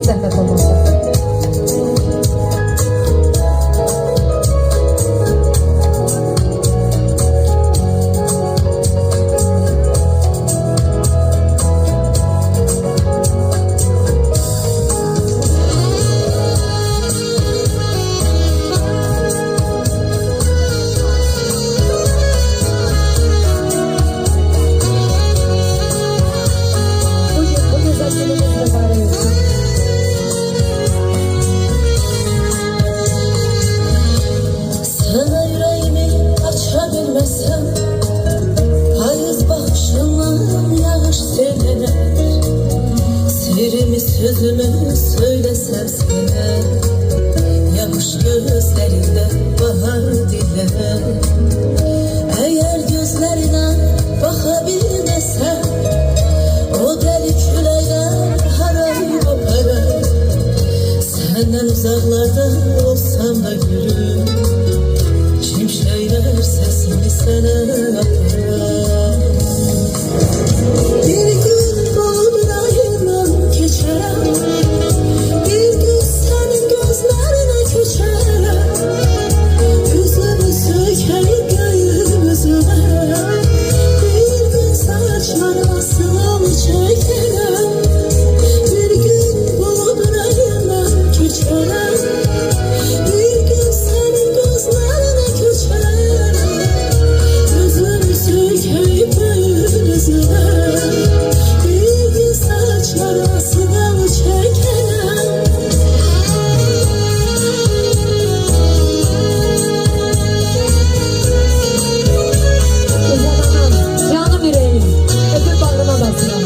Zəhmət olmasa. Sözümü söylesem sana, yağış gözlerinde bahar diller. Eğer gözlerine bakabilmesem, o deli küleyler haray koparar. Senden uzaklarda olsam da gülüm, şimşekler sesini sana atar. Bir gün buğdayından geçer, bir gün senin gözlerine köçer. Yüzümü sökeyim göğümüzüne, bir gün saçlarıma sınav çekerim. Bir gün buğdayından geçer, bir gün senin gözlerine köçer. Yüzümü sökeyim göğümüzüne, bir gün saçlarıma sınav çekerim. Güzel anam, canım yüreğim, öpüp bağrıma basıram.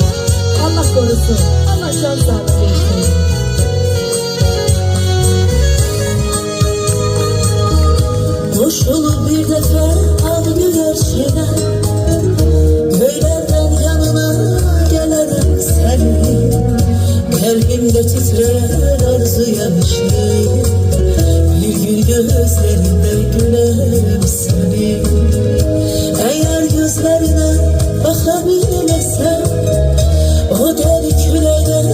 Allah korusun, Allah can sağlık versin. Koşulup bir defa al güvercine, köylerden yanına gelirim seni. Kalbimde titrer arzuya bir şey, bir gün gözlerinde gülerim seni. Eğer gözlerine bakabilmesem, o deli küleyler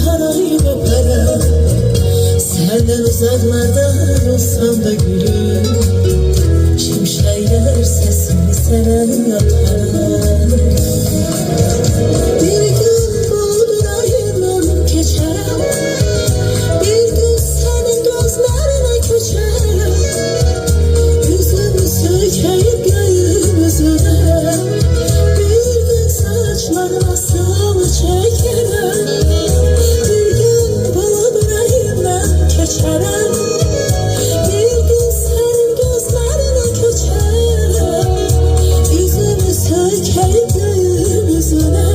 haray koparar. Senden uzaklarda olsam da gülüm, şimşekler sesini sana atar. Bir gün buğdayından geçer, bir gün senin gözlerine köçer. Yüzümü sökeyim göğümüzüne, bir gün saçlarıma sınav çekerim. Bir gün buğdayından geçerim, bir gün senin gözlerine köçer. Yüzümü sökeyim göğümüzüne,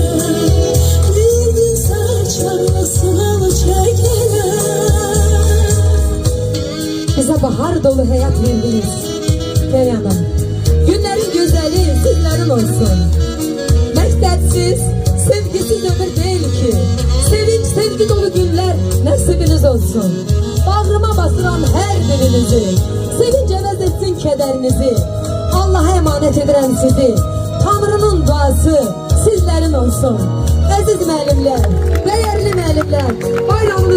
bir gün saçlarıma sınav çekerim. Bize bahar dolu hayat verdiniz. Peri Hanım, günlerin güzeli sizlerin olsun. Məqsədsiz, sevgisiz ömür değil ki. Sevinç, sevgi dolu günler nasibiniz olsun. Bağrıma basıram her birinizi. Sevinç əvəz etsin kederinizi. Allah'a emanet edirəm sizi. Tanrının duası sizlerin olsun. Əziz müəllimlər, değerli müəllimlər, bayramınız